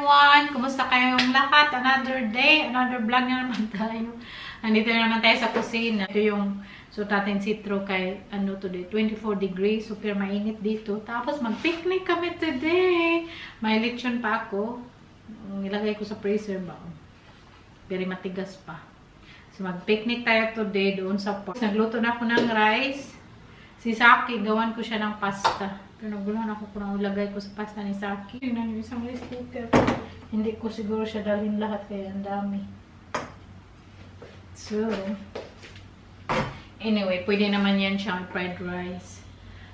everyone! Kumusta kayong lahat? Another day, another vlog na naman tayo. Nandito na naman tayo sa kusina. Ito yung suot natin sitro kay ano today, 24 degrees. Super mainit dito. Tapos mag-picnic kami today. May lechon pa ako. Ilagay ko sa freezer ba? Very matigas pa. So mag-picnic tayo today doon sa park. Nagluto na ako ng rice. Si Saki, gawan ko siya ng pasta. Pero naguluhan ako kung ilagay ko sa pasta ni Saki. Tingnan yung isang rice cooker. Hindi ko siguro siya dalhin lahat kaya ang dami. So, anyway, pwede naman yan siyang fried rice.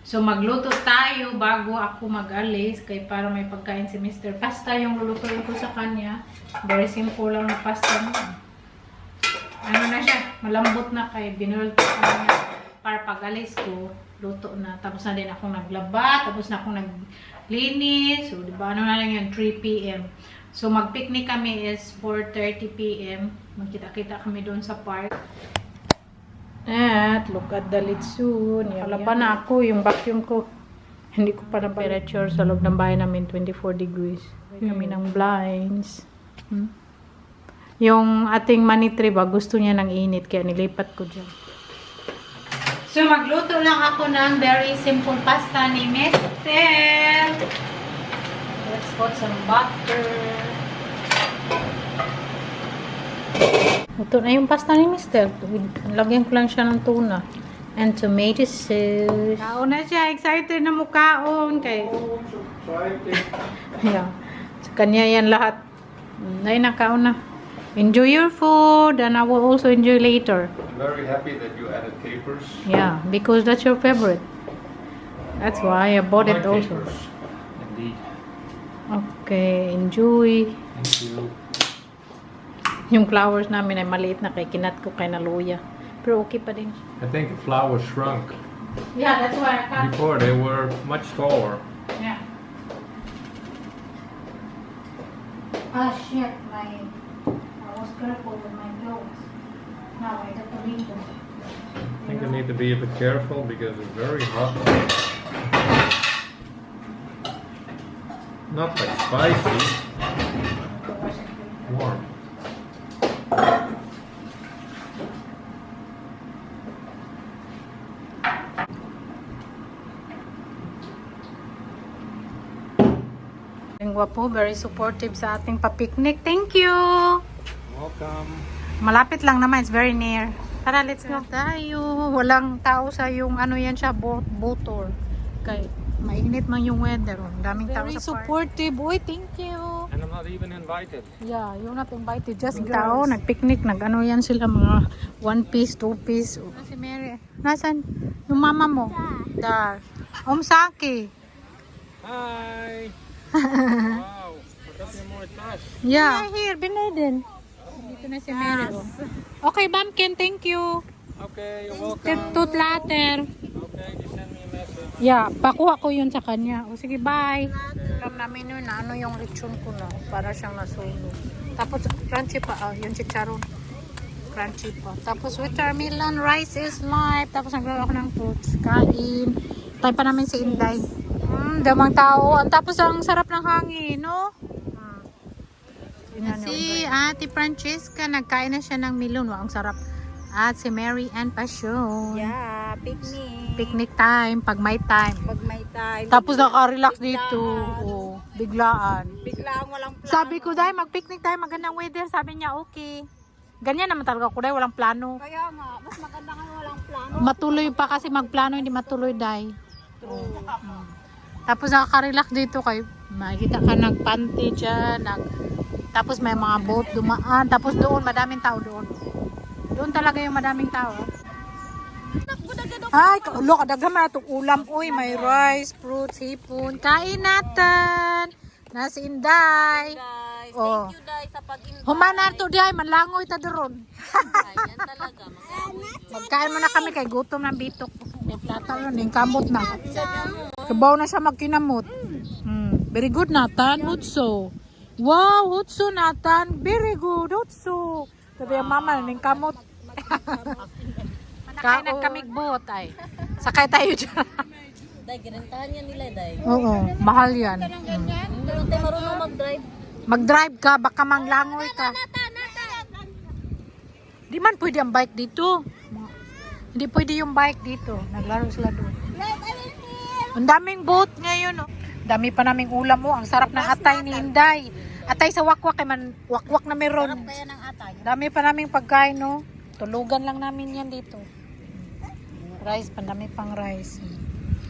So, magluto tayo bago ako mag-alis. Kaya para may pagkain si Mr. Pasta yung lulutuin ko sa kanya. Very simple lang na pasta mo. Ano na siya? Malambot na kaya binulot ko sa kanya. Para pag-alis ko, luto na. Tapos na din akong naglaba. Tapos na akong naglinis. So, diba? Ano na lang yun? 3 p.m. So, mag-picnic kami is 4:30 p.m. Magkita-kita kami doon sa park. At, look at the litsoon. Wala pa na ako, yung vacuum ko. Hindi ko pa na temperature sa loob ng bahay namin, 24 degrees. Kami ng blinds. Yung ating money tree ba, gusto niya ng init, kaya nilipat ko dyan. So, magluto lang ako ng very simple pasta ni Mr. Let's put some butter. Ito na yung pasta ni Mr. Lagyan ko lang siya ng tuna. And tomato sauce. Kaon na siya. Excited na mukaon. Kay... yeah. Sa kanya yan lahat. Ay, nakaon na. Enjoy your food. And I will also enjoy later. I'm very happy that you added capers. Yeah, because that's your favorite. That's why I bought it also. Capers. Indeed. Okay, enjoy. Thank you. Yung flowers namin ay maliit na kay kinat ko kay naluya. Pero okay pa din. I think the flowers shrunk. Yeah, that's why I cut. Before they were much taller. Yeah. Ah, shit. I was careful with my clothes. Now I got the window. I think you need to be a bit careful because it's very hot. Not like spicy. Warm. Ang gwapo, very supportive sa ating pa-picnic. Thank you! Welcome. Malapit lang naman, it's very near. Tara, let's go tayo. Walang tao sa yung ano yan siya, boator. Kay mainit man yung weather. Daming tao sa park. Very supportive. Uy, thank you. And I'm not even invited. Yeah, you're not invited. Just tao, nag-picnic, nag-ano yan sila, mga 1 piece, 2 piece. Si Mary, nasan? Yung mama mo? Dar. Saki. Hi! Wow! Forgot your more touch. Yeah. Here, Binaden. Dito na si Mary. Okay, Bumpkin, thank you. Okay, you're welcome. Tooth later. Okay, just send me a message. Yeah, pakuha ko yun sa kanya. O sige, bye. Alam namin yun na ano yung lechon ko na. Para siyang nasunog. Tapos, crunchy pa. Yung chicharon. Crunchy pa. Tapos, watermelon, rice is life. Tapos, naglawa ako ng fruits. Kain. Tayo pa namin si Inday. Damang tao. Tapos, ang sarap ng hangin, no? Si Ate Francesca, nagkain na siya ng melon. Wow, ang sarap. At si Mary and Passion. Yeah, picnic. Picnic time, pag may time. Pag may time. Tapos naka-relax dito. Oh, biglaan. Biglaan walang plano. Sabi ko, dahil mag-picnic tayo, magandang weather. Sabi niya, okay. Ganyan naman talaga ko, dahil walang plano. Kaya nga, mas maganda nga walang plano. Matuloy pa kasi magplano, hindi matuloy, dahil. Tapos nakaka-relax dito kayo. Makikita ka nagpanty dyan. Tapos may mga boat dumaan. Tapos doon, madaming tao doon. Doon talaga yung madaming tao. Ay, look, kadaghan na itong ulam. Uy, may rice, fruits, hipon. Kain natin. Nasi Inday. Guys, Oh. thank you guys sa pag-invite. Humanar to diay, manlangoy ta doon. Yan talaga. Magkain mo na kami kay gutom ng bitok. May plata yun, yung kamot na. Kabaw na siya magkinamot. Very good, Nathan. Hutso. Wow, Hutso, Nathan. Very good, Hutso. Sabi ang mama, yung kamot. Manakain kami boat ay. Sakay tayo dyan. Day, ginantahan yan nila, Day. Oo, mahal yan. Hindi tayo marunong mag-drive. Mag-drive ka, baka manglangoy ka. Di man pwede ang bike dito. Hindi pwede yung bike dito. Naglaro sila doon. Ang daming boat ngayon. Oh. Dami pa naming ulam mo. Ang sarap ng atay ni Inday. Atay sa wakwak. Kay man wakwak na meron. Kaya ng atay. Dami pa naming pagkain, no? Tulugan lang namin yan dito. Rice, pandami pang rice.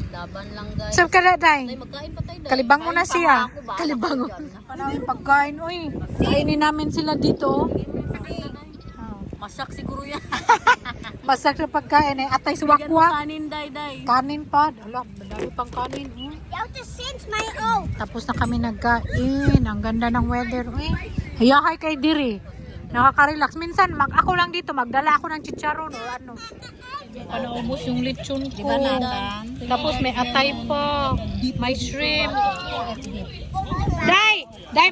Laban lang guys. Saan ka na, Day? Ay, magkain pa tayo dahil. Kalibang mo na Kain pa siya. nga ako, baka Kalibang mo. ako dyan. Panaming pagkain, uy. Kainin namin sila dito. Ah. Masak siguro yan. Masak na pagkain eh. Atay sa Bigyan mo wakwak. kanin, day. Kanin pa. Alam, madami pang kanin. Tapos na kami nagkain. Ang ganda ng weather. Uy. Hayahay kay Diri. Nakaka-relax. Minsan, ako lang dito. Magdala ako ng chicharon or ano. Panaubos yung lechon ko. Diba natin? Tapos may atay pa. May shrimp. Day,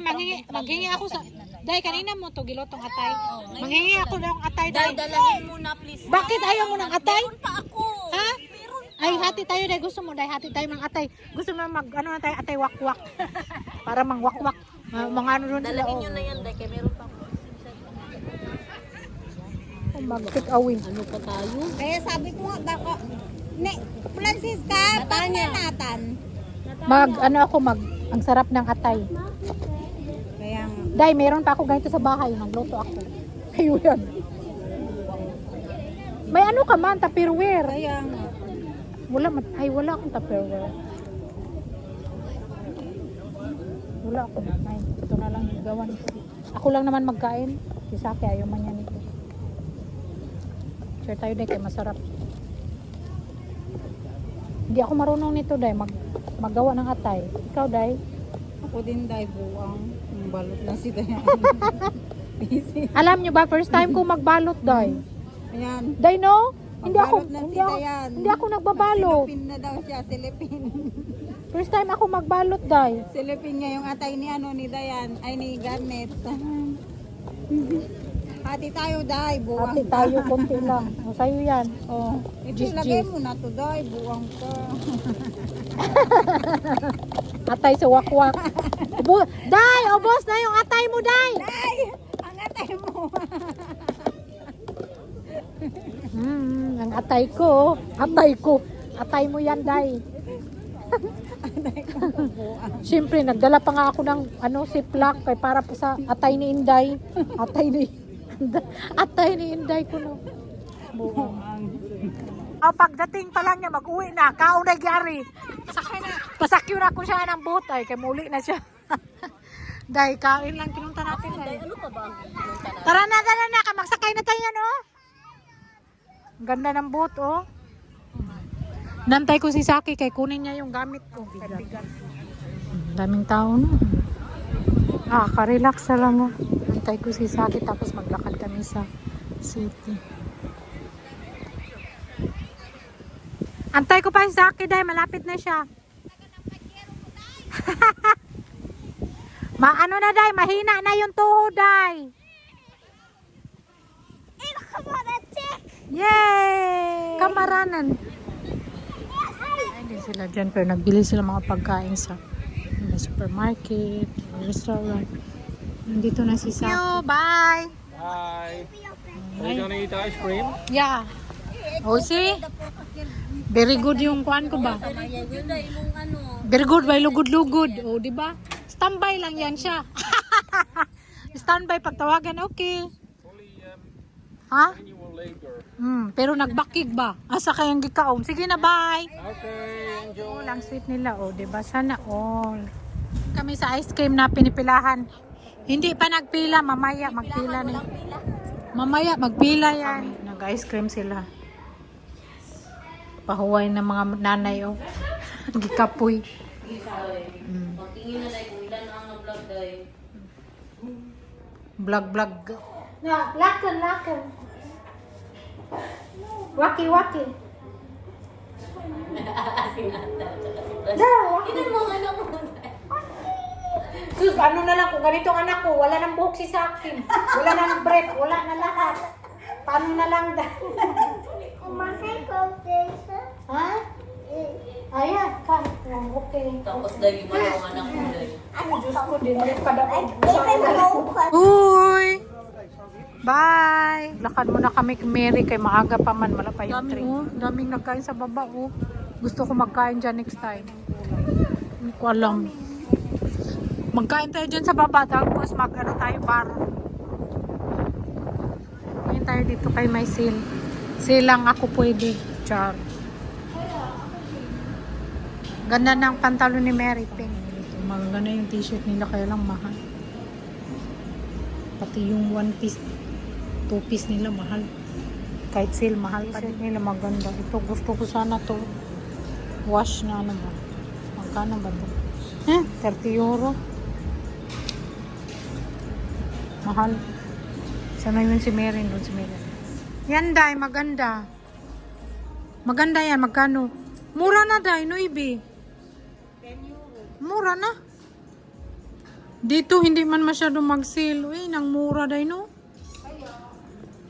maghingi ako sa... Day, kanina mo to gilotong atay. Manghingi ako ng atay, Day, Day. dalahin mo na please. Bakit ayaw mo ng atay? Meron pa ako. Ha? Ay, hati tayo, Day. Gusto mo, Day, hati tayo ng atay. Gusto mo ano na tayo, atay wakwak. Para mangwakwak. Mga ano doon sila. Dalahin nyo na yan, day. Kaya meron pa ako. Mag-take away. Ano pa tayo? Kaya sabi ko nga, dako, Francisca, Natan. Ang sarap ng atay. Kaya nga. Day, meron pa ako ganito sa bahay. Nagluto ako. Kayo yan. May ano ka man, tupperware. Kaya nga. Wala akong tupperware. Wala ako. Ay, ito na lang yung gawan. Ako lang naman magkain. Si Saki, ayaw man yan ito. Share tayo, Day, kaya masarap. Hindi ako marunong nito, Day. Maggawa ng atay. Ikaw, Day? Ako din dahil buwang. Yung balot lang si Dayan. Busy. Alam nyo ba, first time ko magbalot, Day. Ayan. Day, no? Hindi ako Dayan. hindi ako nagbabalot. Silipin na daw siya, silipin. First time ako magbalot, Day. Silipin niya yung atay ni Dayan, ay ni Garnet. Hati tayo dahil buwang. Ate tayo, konti lang. O, sa'yo yan. Oh, ito Gis, lagay gis. mo na to dahil buwang ka. Atay sa wakwak. Day, ubos na yung atay mo, Day. Ay, ang atay mo. Ang atay ko. Atay ko. Atay mo yan, Day. Atay ko buwang. Siyempre, nagdala pa nga ako ng ziplock kay para pa sa atay ni Inday. Atay ni Inday ko, no. Buwang. Pagdating pa lang niya, mag-uwi na. Kaunay gyari. Pasakyo na ko siya ng boat. Ay, kay muli na siya. Day, kain lang kinunta natin. Day. Ano pa ba ang pinunta na? Tara na. Magsakay na tayo, no? Ang ganda ng boat, oh. Nantay ko si Saki kay kunin niya yung gamit ko. Daming tao, no? Ka-relax na lang, oh. Nantay ko si Saki tapos maglakad kami sa city. Antay ko pa yung Saki, Day. Malapit na siya. Maano na, Day. Mahina na yung tuhod, Day. Yay! Kamaranan. Ay, din sila dyan. Pero nagbili sila mga pagkain sa supermarket, restaurant. Nandito na si Saki. Bye! Bye. Are you gonna eat ice cream? Yeah. Oh, see? Very good yung kuan ko ba? Kaya yun day mong ano. Very good, may lugod-lugod. O, di ba? Standby lang yan siya. Standby pagtawagan, okay. Ha? Later. Pero nagbakig ba? Asa kayang gikaom? Sige na, bye. Okay, enjoy. Oh, lang sweet nila. O, di ba? Sana all. Kami sa ice cream na pinipilahan. Hindi pa nagpila, mamaya magpila na. Mamaya magpila yan. Nag-ice cream sila. Pahuway ng mga nanay, oh. Gikapoy. Pagtingin na day kung ilan ang vlog day. Vlog. Na, lakan. Waki. Ilan mo ang anak mo? Sus, ano na lang, kung ganitong anak ko, wala nang buhok si Sakin. Wala nang breath, wala na lahat. Paano na lang da? Ha? Ayan, kahit okay. Tapos dahil yung mga anak ko dahil. Diyos ko din, Uy! Bye! Lakad muna kami kay Mary kay maaga pa man, wala pa yung train. Daming nagkain sa baba, oh. Gusto ko magkain dyan next time. Hindi ko alam. Magkain tayo dyan sa baba, tapos mag-ano tayo bar. Ngayon tayo dito kay may sale. Sale lang ako pwede. Char. Ganda ng pantalon ni Mary, pink. Maganda yung t-shirt nila, kaya lang mahal. Pati yung one piece, two piece nila mahal. Kahit sale, mahal pa din nila, maganda. Ito, gusto ko sana to wash na ano ba. Magkano ba ito? 30 euro. Mahal. Sana yun si Mary, doon si Mary. Yan, Day, maganda. Maganda yan, magkano? Mura na, Day, no, Ibi? 10 euro. Mura na. Dito, hindi man masyadong mag-sale. Uy, nang mura, Day, no?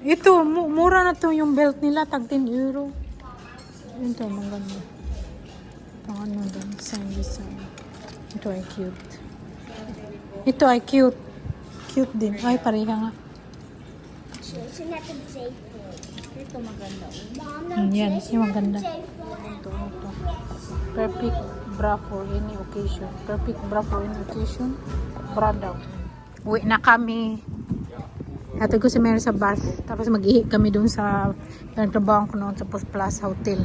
Ito, mura na to yung belt nila, tag 10 euro. Ito, maganda. Ito, ano doon, design. Ito ay cute. Ito ay cute. Cute din. Ay, pareha nga. Ito maganda. Yan, yung maganda. Ito. Perfect bra for any occasion. Perfect bra for any occasion. Bra daw. Uwi na kami. Hatid ko si Mary sa bus. Tapos mag-ihi kami dun sa pinagtrabahoan ko noon sa Post Plaza Hotel.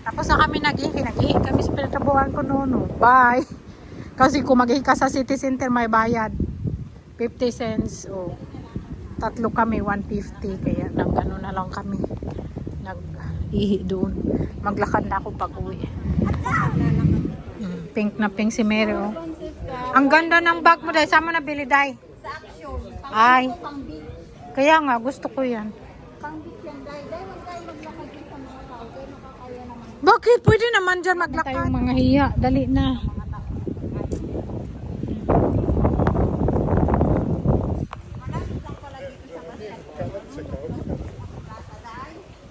Tapos na kami nag-ihi. Nag-ihi kami sa pinagtrabahoan ko noon. Oh. Bye! Kasi kung mag-ihi ka sa City Center, may bayad. 50 cents. Oh. Tatlo kami, 150. Kaya nag-ano na lang kami. Nag-ihi doon. Maglakad na ako pag-uwi. Pink na pink si Mary. Oh. Ang ganda ng bag mo, Day. Saan mo nabili, Day? Sa action. Ay. Kaya nga, gusto ko yan. Pang-big yan, Day. Day, wag tayo maglakad din sa mga tao. Kaya nakakaya naman. Bakit? Pwede naman dyan maglakad. Tayong mga hiya. Dali na.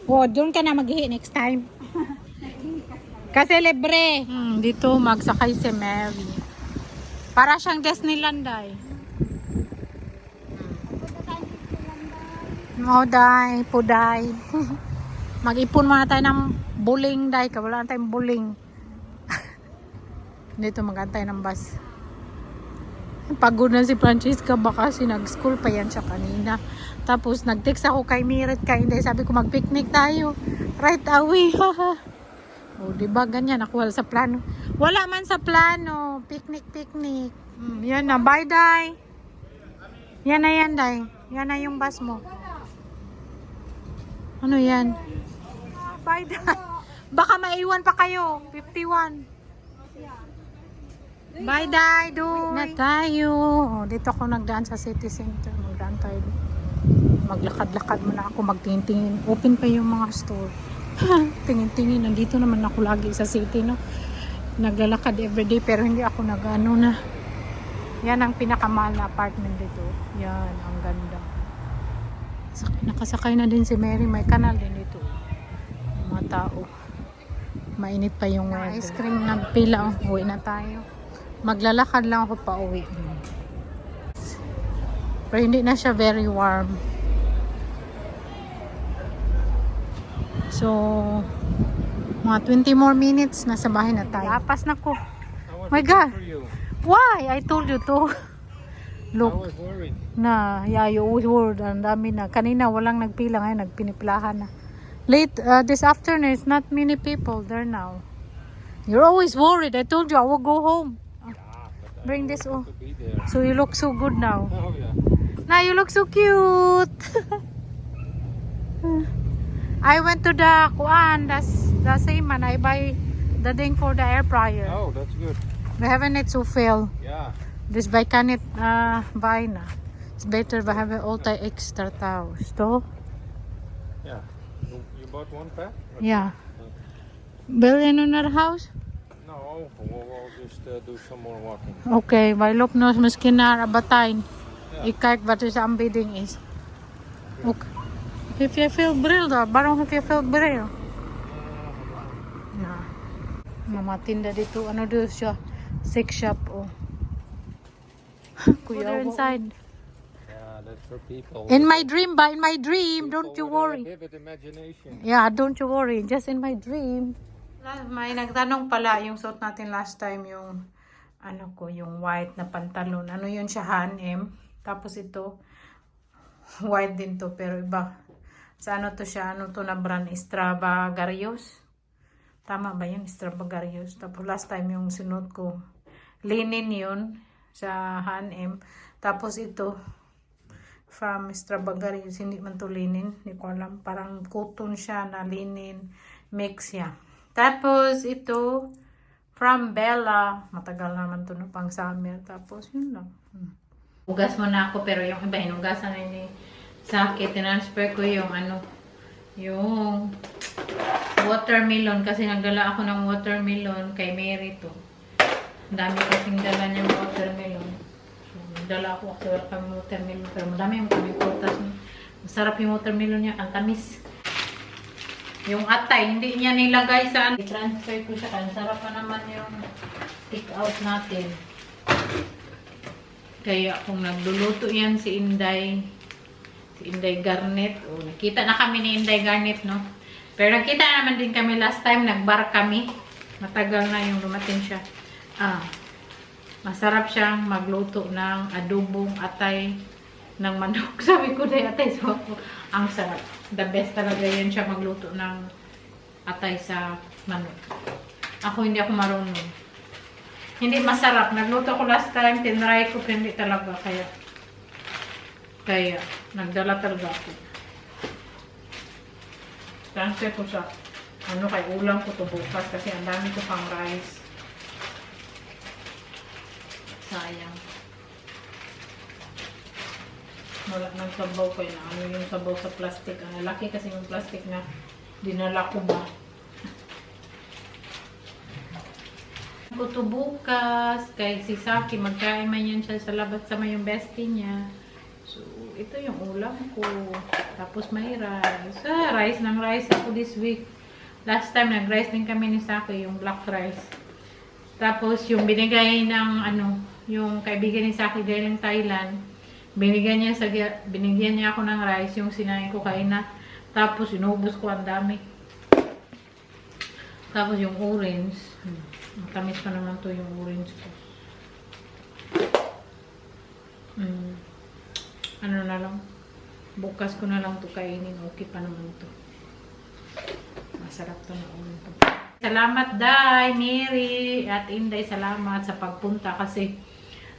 Oh, doon ka na mag-ihi next time. Kasi libre. Dito magsakay si Mary. Para siyang Disneyland, Day. Oh, Day. Puday. Mag-ipon muna tayo ng bowling, Day. Wala na tayong bowling. Dito mag-antay ng bus. Pagod na si Francisca. Baka nag-school pa yan siya kanina. Tapos nag-text ako kay Miret kay Inday. Sabi ko mag-picnic tayo. Right away. O, diba ganyan? Ako wala sa plano. Wala man sa plano. Picnic. Yan na. Bye, Day. Yan na yan, Day. Yan na yung bus mo. Ano yan? Bye, Day. Baka maiwan pa kayo. 51. Bye, Day. Doon na tayo. O, dito ako nagdaan sa city center. Magdaan tayo. Maglakad-lakad muna ako. Magtingin-tingin. Open pa yung mga store. Tingin-tingin. Nandito naman ako lagi sa city, no? Naglalakad everyday pero hindi ako nag-ano na. Yan ang pinakamahal na apartment dito. Yan, ang ganda. Nakasakay na din si Mary. May kanal din dito. Mga tao. Mainit pa yung weather. Ice cream nagpila. Uwi na tayo. Maglalakad lang ako pa uwi. Pero hindi na siya very warm. So, mga 20 more minutes, nasa bahay na tayo. Lapas na ko. My God. Why? I told you to. Look. I was worried. Yeah, you always worried. Ang dami na. Kanina walang nagpila, ngayon nagpiniplahan na. Late, this afternoon, it's not many people there now. You're always worried. I told you I will go home. Bring this on. To be there. So you look so good now. Oh yeah. Now you look so cute. I went to the Kuan, that's the same man. I buy the thing for the air fryer. Oh, that's good. We haven't it so fail. Yeah. This by can it buy na. It's better by having all the extra towels. So, Yeah. You bought one pack? yeah. Build in another house? No, we'll just do some more walking. Okay, by look nos miskin na abatain. Ikart ba ito sa ang bidding is. Okay. If you feel brill daw, barong if you feel brill. Mga tinda dito. Ano doon siya? Sex shop, oh. Kuya, Go inside. Yeah, that's for people. In my dream, ba? In my dream. People Don't you with a worry. vivid imagination. Yeah, don't you worry. Just in my dream. May nagtanong pala yung suot natin last time, yung yung white na pantalon. Ano yun siya, H&M. Tapos ito, white din to, pero iba. Sa ano to siya, ano to na brand, Stradivarius. Tama ba yun? Stradivarius. Tapos last time yung sinuot ko, linen yun sa H&M. Tapos ito, from Stradivarius, hindi man to linen. Hindi ko alam. Parang cotton siya na linen. Mix siya. Tapos ito, from Bella. Matagal naman to no, pang summer. Tapos yun lang. Hugas mo na ako, pero yung iba, hinugasan na ni sakit. Tinransfer ko yung yung watermelon. Kasi nagdala ako ng watermelon kay Mary to. Ang dami kasing dala niyang watermelon. So, nagdala ako kasi wala kami watermelon. Pero madami yung kami prutas. Masarap yung watermelon niya. Ang tamis. Yung atay, hindi niya nilagay sa i-transfer ko siya. Ang sarap pa naman yung take out natin. Kaya kung nagluluto yan si Inday Garnet. O, nakita na kami ni Inday Garnet, no? Pero nakita naman din kami last time, nagbar kami. Matagal na yung dumating siya. Masarap siyang magluto ng adobong atay ng manok. Sabi ko na atay. So, ang sarap. The best talaga yun siya magluto ng atay sa manok. Ako hindi ako marunong. Hindi masarap. Nagluto ko last time. Tinry ko. Hindi talaga. Kaya nagdala talaga ako. Transfer ko sa kay ulam ko to bukas. Kasi ang dami ko pang rice. Sayang. Wala nang sabaw ko yun. Ano yung sabaw sa plastic. Ang laki kasi yung plastic na dinala ko ba. Ko to bukas. Kay si Saki, magkain man yan siya sa labas sama yung bestie niya. So, ito yung ulam ko. Tapos may rice. Rice ng rice ako this week. Last time nag-rice din kami ni Saki, yung black rice. Tapos yung binigay ng yung kaibigan ni Saki galing Thailand. Binigyan niya ako ng rice, yung sinain ko kaina. Tapos inubos ko ang dami. Tapos yung orange. Matamis pa naman to yung orange ko. Ano na lang. Bukas ko na lang to kainin. Okay pa naman to. Masarap to na ulo to. Salamat Day, Mary at Inday. Salamat sa pagpunta kasi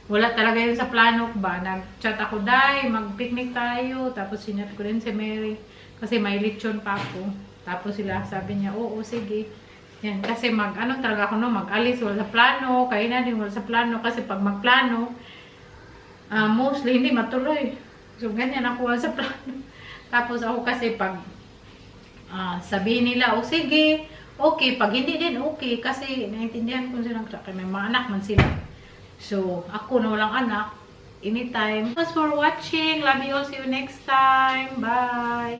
wala talaga yun sa plano ko ba. Nag-chat ako, Day, mag-picnic tayo. Tapos sinat ko din si Mary. Kasi may lechon pa ako. Tapos sila sabi niya, oo, sige. Yan, kasi talaga ako mag-alis. Wala sa plano. Kaya na din wala sa plano. Kasi pag magplano, mostly hindi matuloy. So, ganyan ako wala sa plano. Tapos ako kasi pag sabihin nila, o sige, okay. Pag hindi din, okay. Kasi naintindihan ko silang may mga anak man sila. So, ako na walang anak, anytime. Thanks for watching. Love you all. See you next time. Bye!